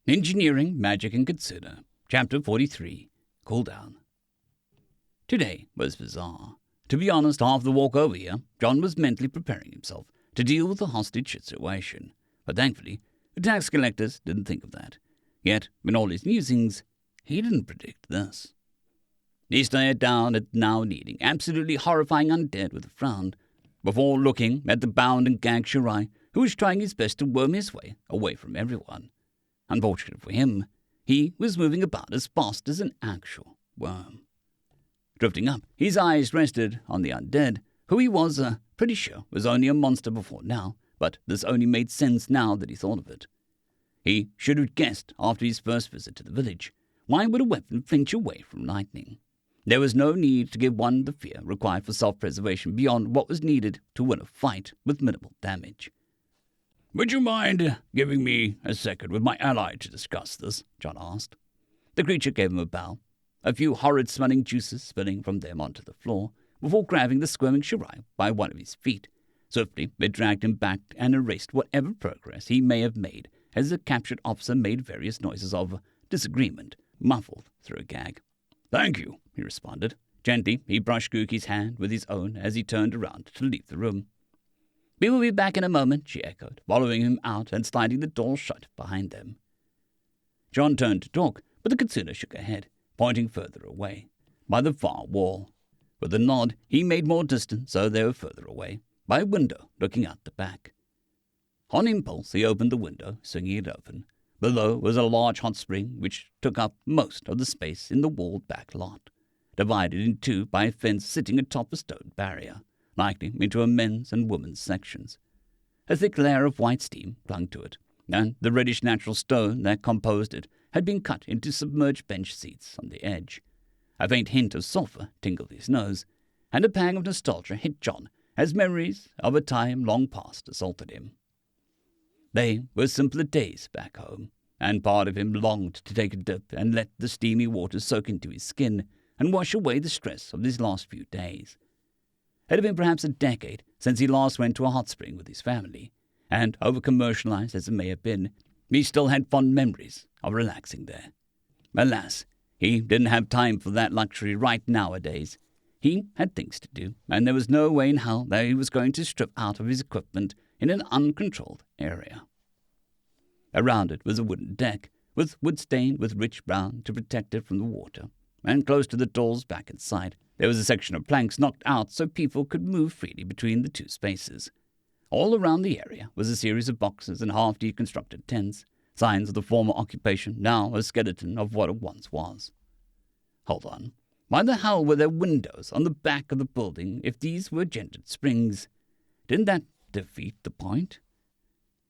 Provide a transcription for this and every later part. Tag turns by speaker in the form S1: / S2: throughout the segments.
S1: Engineering, Magic, and Kitsune, Chapter 43, Cool Down. Today was bizarre. To be honest, half the walk over here, John was mentally preparing himself to deal with the hostage situation. But thankfully, the tax collectors didn't think of that. Yet, in all his musings, he didn't predict this. He stared down at the now kneeling, absolutely horrifying undead with a frown, before looking at the bound and gagged HFY, who was trying his best to worm his way away from everyone. Unfortunately for him, he was moving about as fast as an actual worm. Drifting up, his eyes rested on the undead, who he was pretty sure was only a monster before now, but this only made sense now that he thought of it. He should have guessed after his first visit to the village. Why would a weapon flinch away from lightning? There was no need to give one the fear required for self-preservation beyond what was needed to win a fight with minimal damage. "Would you mind giving me a second with my ally to discuss this?" John asked. The creature gave him a bow, a few horrid-smelling juices spilling from them onto the floor, before grabbing the squirming HFY by one of his feet. Swiftly, it dragged him back and erased whatever progress he may have made as the captured officer made various noises of disagreement, muffled through a gag. "Thank you," he responded. Gently, he brushed Kookie's hand with his own as he turned around to leave the room. "We will be back in a moment," she echoed, following him out and sliding the door shut behind them. John turned to talk, but the Kitsune shook her head, pointing further away, by the far wall. With a nod, he made more distance, so they were further away, by a window looking out the back. On impulse, he opened the window, swinging it open. Below was a large hot spring, which took up most of the space in the walled back lot, divided in two by a fence sitting atop a stone barrier, likely into a men's and women's sections. A thick layer of white steam clung to it, and the reddish natural stone that composed it had been cut into submerged bench seats on the edge. A faint hint of sulphur tingled his nose, and a pang of nostalgia hit John as memories of a time long past assaulted him. They were simpler days back home, and part of him longed to take a dip and let the steamy water soak into his skin and wash away the stress of these last few days. It had been perhaps a decade since he last went to a hot spring with his family, and over-commercialized as it may have been, he still had fond memories of relaxing there. Alas, he didn't have time for that luxury right nowadays. He had things to do, and there was no way in hell that he was going to strip out of his equipment in an uncontrolled area. Around it was a wooden deck, with wood stained with rich brown to protect it from the water, and close to the doors back inside, there was a section of planks knocked out so people could move freely between the two spaces. All around the area was a series of boxes and half-deconstructed tents, signs of the former occupation, now a skeleton of what it once was. Hold on. Why the hell were there windows on the back of the building if these were gendered springs? Didn't that defeat the point?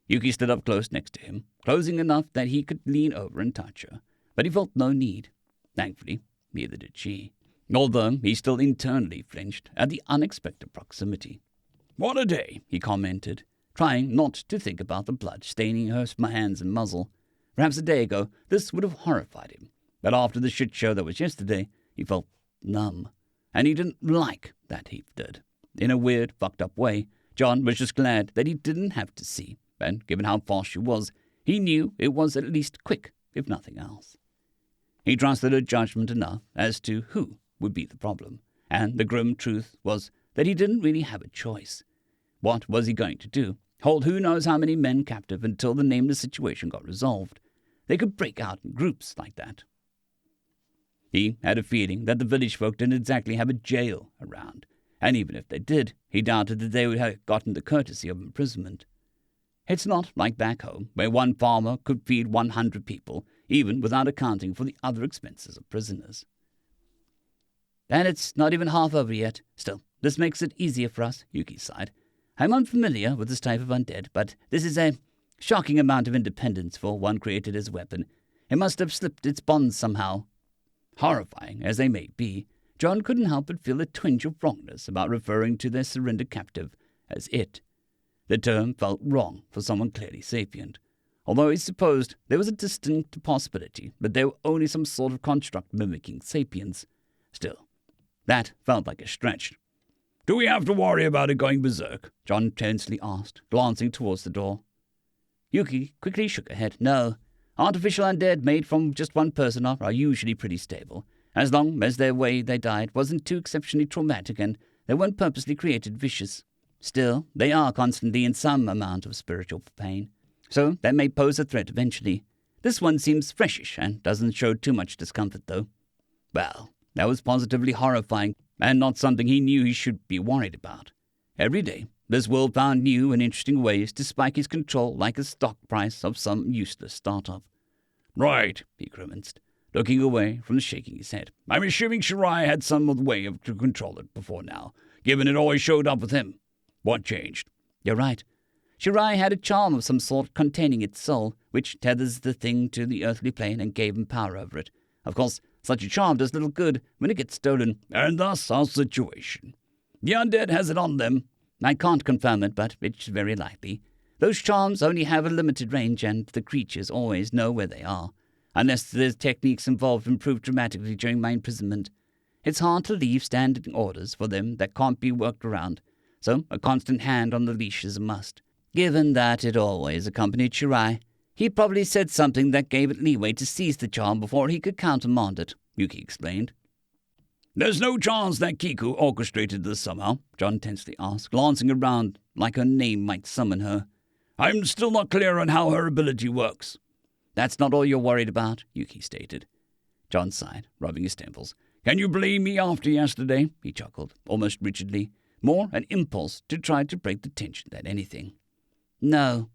S1: Yuki stood up close next to him, closing enough that he could lean over and touch her, but he felt no need. Thankfully, neither did she, although he still internally flinched at the unexpected proximity. "What a day," he commented, trying not to think about the blood staining her hands and muzzle. Perhaps a day ago this would have horrified him, but after the shit show that was yesterday, he felt numb, and he didn't like that he did. In a weird, fucked up way, John was just glad that he didn't have to see, and given how fast she was, he knew it was at least quick, if nothing else. He trusted her judgment enough as to who would be the problem, and the grim truth was that he didn't really have a choice. What was he going to do? Hold who knows how many men captive until the nameless situation got resolved? They could break out in groups like that. He had a feeling that the village folk didn't exactly have a jail around, and even if they did, he doubted that they would have gotten the courtesy of imprisonment. It's not like back home, where one farmer could feed 100 people, even without accounting for the other expenses of prisoners. "And it's not even half over yet. Still, this makes it easier for us," Yuki sighed. "I'm unfamiliar with this type of undead, but this is a shocking amount of independence for one created as a weapon. It must have slipped its bonds somehow." Horrifying as they may be, John couldn't help but feel a twinge of wrongness about referring to their surrendered captive as it. The term felt wrong for someone clearly sapient, although he supposed there was a distinct possibility that they were only some sort of construct mimicking sapiens. Still, that felt like a stretch. "Do we have to worry about it going berserk?" John tensely asked, glancing towards the door. Yuki quickly shook her head. "No, Artificial undead made from just one person are usually pretty stable, as long as their way they died wasn't too exceptionally traumatic and they weren't purposely created vicious. Still, they are constantly in some amount of spiritual pain, so that may pose a threat eventually. This one seems freshish and doesn't show too much discomfort, though. Well, that was positively horrifying, and not something he knew he should be worried about. Every day, this world found new and interesting ways to spike his control like a stock price of some useless startup.
S2: Right,
S1: he grimaced, looking away from the shaking his head.
S2: I'm assuming Shirai had some other way to control it before now, given it always showed up with him. What changed?
S1: You're right. Shirai had a charm of some sort containing its soul, which tethers the thing to the earthly plane and gave him power over it. Of course, such a charm does little good when it gets stolen.
S2: And thus our situation. The undead has it on them.
S1: I can't confirm it, but it's very likely. Those charms only have a limited range, and the creatures always know where they are, unless the techniques involved improved dramatically during my imprisonment. It's hard to leave standing orders for them that can't be worked around, so a constant hand on the leash is a must. Given that it always accompanied Shirai, he probably said something that gave it leeway to seize the charm before he could countermand it, Yuki explained.
S2: There's no chance that Kiku orchestrated this somehow? John tensely asked, glancing around like her name might summon her. I'm still not clear on how her ability works.
S1: That's not all you're worried about, Yuki stated. John sighed, rubbing his temples.
S2: Can you blame me after yesterday?
S1: He chuckled, almost rigidly, more an impulse to try to break the tension than anything. No.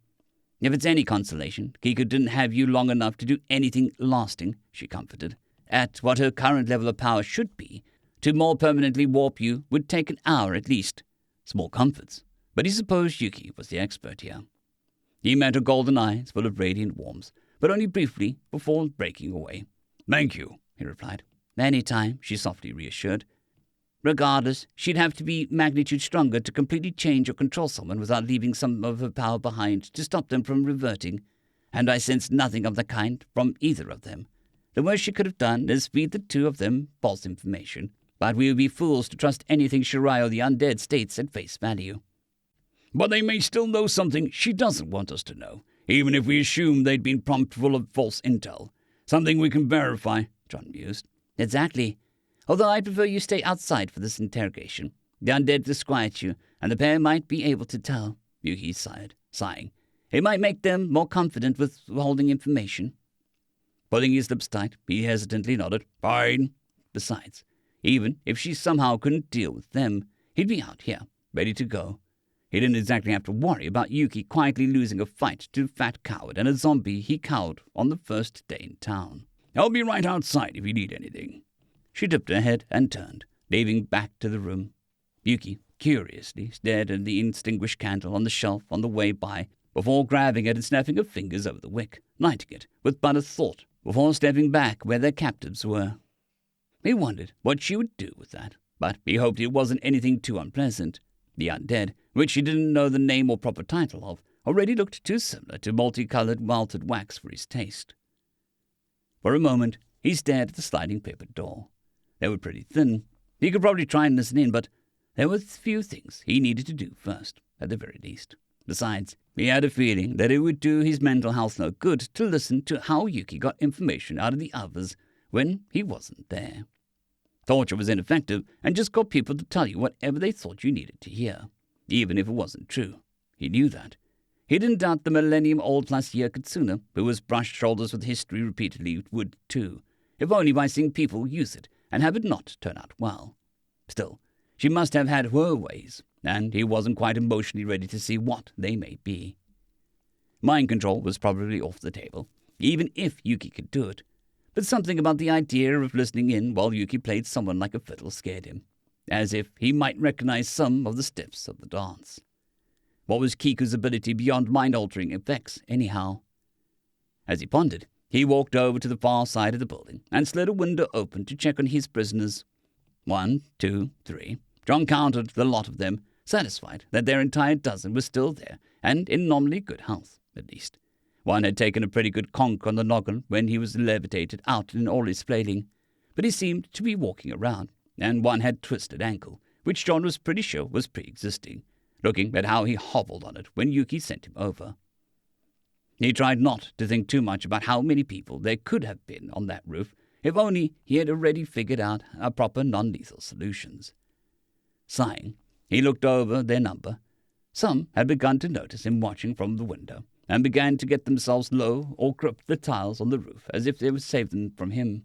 S1: If it's any consolation, Kiku didn't have you long enough to do anything lasting, she comforted. At what her current level of power should be, to more permanently warp you would take an hour at least. Small comforts, but he supposed Yuki was the expert here. He met her golden eyes full of radiant warmth, but only briefly before breaking away.
S2: Thank you,
S1: he replied. Any time, she softly reassured. Regardless, she'd have to be magnitude stronger to completely change or control someone without leaving some of her power behind to stop them from reverting, and I sensed nothing of the kind from either of them. The worst she could have done is feed the two of them false information, but we would be fools to trust anything Shirai or the undead states at face value.
S2: But they may still know something she doesn't want us to know, even if we assume they'd been pumped full of false intel. Something we can verify, John mused.
S1: Exactly. Although I prefer you stay outside for this interrogation. The undead disquiet you, and the pair might be able to tell, Yuki sighed, sighing. It might make them more confident with holding information. Pulling his lips tight, he hesitantly nodded.
S2: Fine.
S1: Besides, even if she somehow couldn't deal with them, he'd be out here, ready to go. He didn't exactly have to worry about Yuki quietly losing a fight to a fat coward and a zombie he cowed on the first day in town.
S2: I'll be right outside if you need anything.
S1: She tipped her head and turned, leaving back to the room. Yuki curiously stared at the extinguished candle on the shelf on the way by, before grabbing it and snapping her fingers over the wick, lighting it with but a thought before stepping back where their captives were. He wondered what she would do with that, but he hoped it wasn't anything too unpleasant. The undead, which he didn't know the name or proper title of, already looked too similar to multicolored melted wax for his taste. For a moment, he stared at the sliding paper door. They were pretty thin. He could probably try and listen in, but there were few things he needed to do first, at the very least. Besides, he had a feeling that it would do his mental health no good to listen to how Yuki got information out of the others when he wasn't there. Torture was ineffective and just got people to tell you whatever they thought you needed to hear, even if it wasn't true. He knew that. He didn't doubt the millennium-old +year Kitsune, who was brushed shoulders with history repeatedly, would too, if only by seeing people use it and have it not turn out well. Still, she must have had her ways, and he wasn't quite emotionally ready to see what they may be. Mind control was probably off the table, even if Yuki could do it. But something about the idea of listening in while Yuki played someone like a fiddle scared him, as if he might recognize some of the steps of the dance. What was Kiku's ability beyond mind-altering effects, anyhow? As he pondered, he walked over to the far side of the building and slid a window open to check on his prisoners. 1, 2, 3. John counted the lot of them, satisfied that their entire dozen was still there and in nominally good health, at least. One had taken a pretty good conk on the noggin when he was levitated out in all his flailing, but he seemed to be walking around, and one had twisted ankle, which John was pretty sure was pre-existing, looking at how he hobbled on it when Yuki sent him over. He tried not to think too much about how many people there could have been on that roof, if only he had already figured out a proper non-lethal solutions. Sighing, he looked over their number. Some had begun to notice him watching from the window, and began to get themselves low or grip the tiles on the roof as if they would save them from him.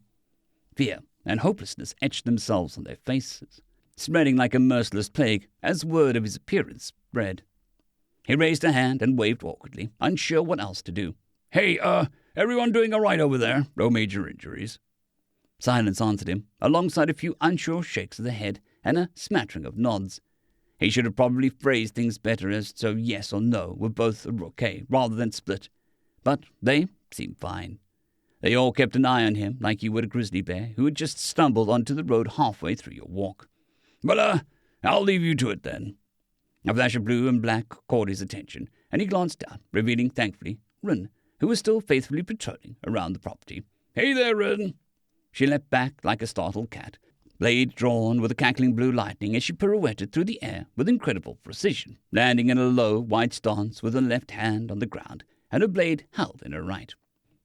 S1: Fear and hopelessness etched themselves on their faces, spreading like a merciless plague as word of his appearance spread. He raised a hand and waved awkwardly, unsure what else to do.
S2: Hey, everyone doing all right over there? No major injuries?
S1: Silence answered him, alongside a few unsure shakes of the head and a smattering of nods. He should have probably phrased things better as so yes or no were both okay, rather than split. But they seemed fine. They all kept an eye on him like you would a grizzly bear who had just stumbled onto the road halfway through your walk.
S2: Well, I'll leave you to it then.
S1: A flash of blue and black caught his attention, and he glanced down, revealing, thankfully, Rin, who was still faithfully patrolling around the property.
S2: Hey there, Rin.
S1: She leapt back like a startled cat, blade drawn with a cackling blue lightning as she pirouetted through the air with incredible precision, landing in a low, wide stance with her left hand on the ground and her blade held in her right,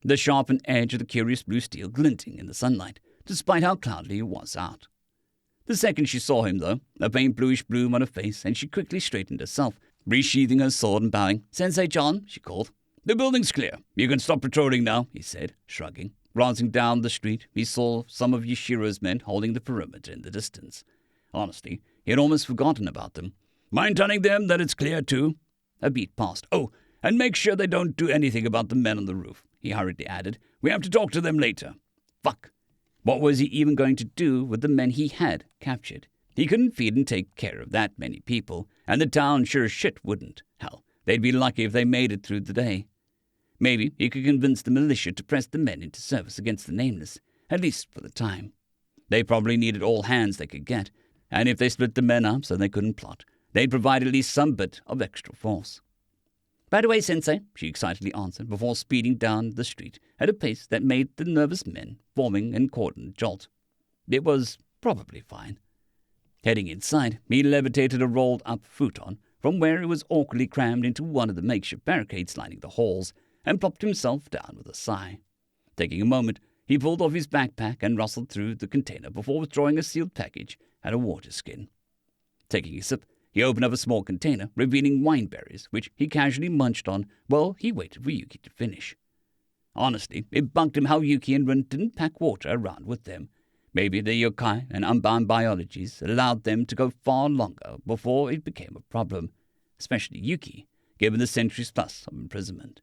S1: the sharpened edge of the curious blue steel glinting in the sunlight, despite how cloudy it was out. The second she saw him, though, a faint bluish bloom on her face, and she quickly straightened herself, resheathing her sword and bowing. "Sensei John," she called.
S2: "The building's clear. You can stop patrolling now," he said, shrugging.
S1: Glancing down the street, he saw some of Yashiro's men holding the perimeter in the distance. Honestly, he had almost forgotten about them.
S2: "Mind telling them that it's clear, too?"
S1: A beat passed.
S2: "Oh, and make sure they don't do anything about the men on the roof," he hurriedly added. "We have to talk to them later."
S1: Fuck. What was he even going to do with the men he had captured? He couldn't feed and take care of that many people, and the town sure as shit wouldn't. Hell, they'd be lucky if they made it through the day. Maybe he could convince the militia to press the men into service against the Nameless, at least for the time. They probably needed all hands they could get, and if they split the men up so they couldn't plot, they'd provide at least some bit of extra force. "By the way, Sensei," she excitedly answered before speeding down the street at a pace that made the nervous men forming in cordon jolt. It was probably fine. Heading inside, he levitated a rolled-up futon from where it was awkwardly crammed into one of the makeshift barricades lining the halls, and plopped himself down with a sigh. Taking a moment, he pulled off his backpack and rustled through the container before withdrawing a sealed package and a water skin. Taking a sip, he opened up a small container, revealing wine berries, which he casually munched on while he waited for Yuki to finish. Honestly, it bugged him how Yuki and Rin didn't pack water around with them. Maybe the yokai and unbound biologies allowed them to go far longer before it became a problem, especially Yuki, given the centuries plus of imprisonment.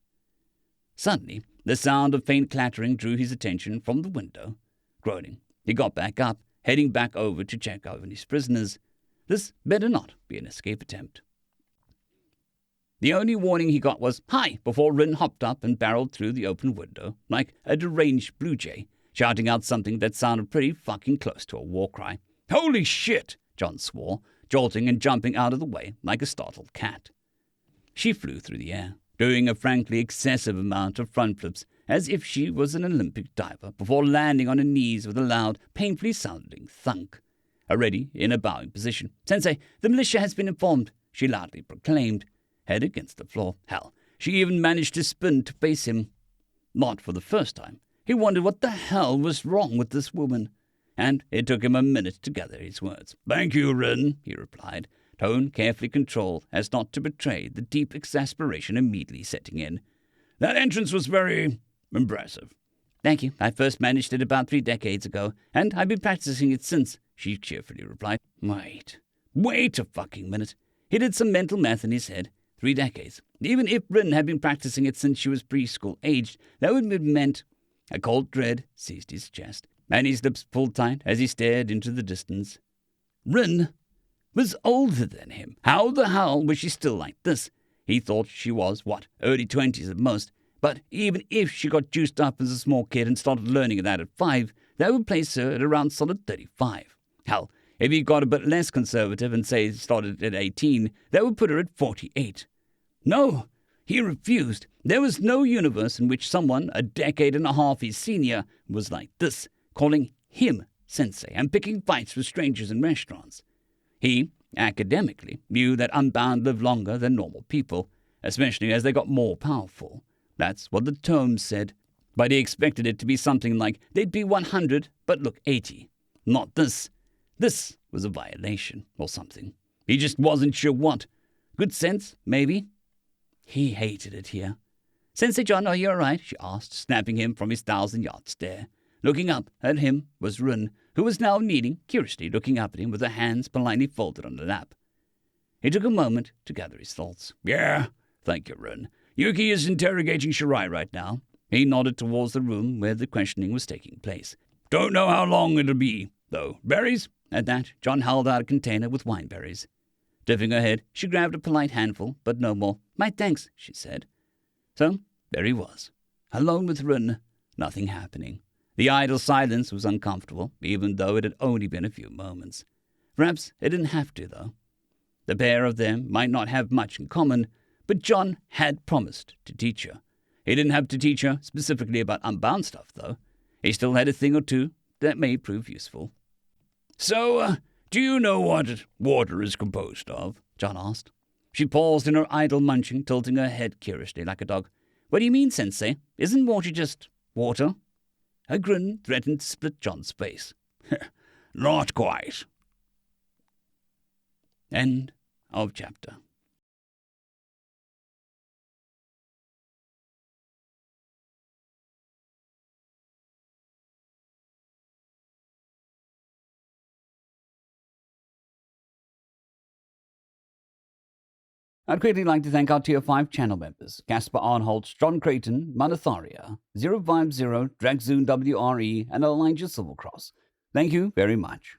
S1: Suddenly, the sound of faint clattering drew his attention from the window. Groaning, he got back up, heading back over to check on his prisoners. This better not be an escape attempt. The only warning he got was, "Hi!" before Rin hopped up and barreled through the open window, like a deranged blue jay, shouting out something that sounded pretty fucking close to a war cry.
S2: "Holy shit!"
S1: John swore, jolting and jumping out of the way like a startled cat. She flew through the air, doing a frankly excessive amount of front flips as if she was an Olympic diver, before landing on her knees with a loud, painfully sounding thunk. Already in a bowing position. "Sensei, the militia has been informed," she loudly proclaimed, head against the floor. Hell, she even managed to spin to face him. Not for the first time. He wondered what the hell was wrong with this woman, and it took him a minute to gather his words.
S2: "Thank you, Rin,"
S1: he replied, tone carefully controlled as not to betray the deep exasperation immediately setting in.
S2: "That entrance was very impressive."
S1: "Thank you. I first managed it about 3 decades ago, and I've been practicing it since," she cheerfully replied. Wait a fucking minute. He did some mental math in his head. 3 decades. Even if Rin had been practicing it since she was preschool aged, that would have meant... A cold dread seized his chest, and his lips pulled tight as he stared into the distance. Rin was older than him. How the hell was she still like this? He thought she was, early 20s at most. But even if she got juiced up as a small kid and started learning that at 5, that would place her at around solid 35. Hell, if he got a bit less conservative and say started at 18, that would put her at 48. No, he refused. There was no universe in which someone a decade and a half his senior was like this, calling him sensei and picking fights with strangers in restaurants. He, academically, knew that Unbound lived longer than normal people, especially as they got more powerful. That's what the tomes said. But he expected it to be something like they'd be 100, but look 80. Not this. This was a violation or something. He just wasn't sure what. Good sense, maybe? He hated it here. "Sensei John, are you all right?" she asked, snapping him from his 1,000-yard stare. Looking up at him was Run, who was now kneeling, curiously looking up at him with her hands politely folded on her lap. He took a moment to gather his thoughts. "Yeah, thank you, Run. Yuki is interrogating Shirai right now." He nodded towards the room where the questioning was taking place. "Don't know how long it'll be, though. Berries?" At that, John held out a container with wine berries. Tipping her head, she grabbed a polite handful, but no more. "My thanks," she said. So, there he was, alone with Run, nothing happening. The idle silence was uncomfortable, even though it had only been a few moments. Perhaps it didn't have to, though. The pair of them might not have much in common, but John had promised to teach her. He didn't have to teach her specifically about Unbound stuff, though. He still had a thing or two that may prove useful. "So, do you know what water is composed of?" John asked. She paused in her idle munching, tilting her head curiously like a dog. "What do you mean, Sensei? Isn't water just water?" Her grin threatened to split John's face. "Not quite." End of chapter. I'd quickly like to thank our Tier 5 channel members, Caspar Arnholt, John Creighton, Manatharia, 050, Dragzoon WRE, and Elijah Silvercross. Thank you very much.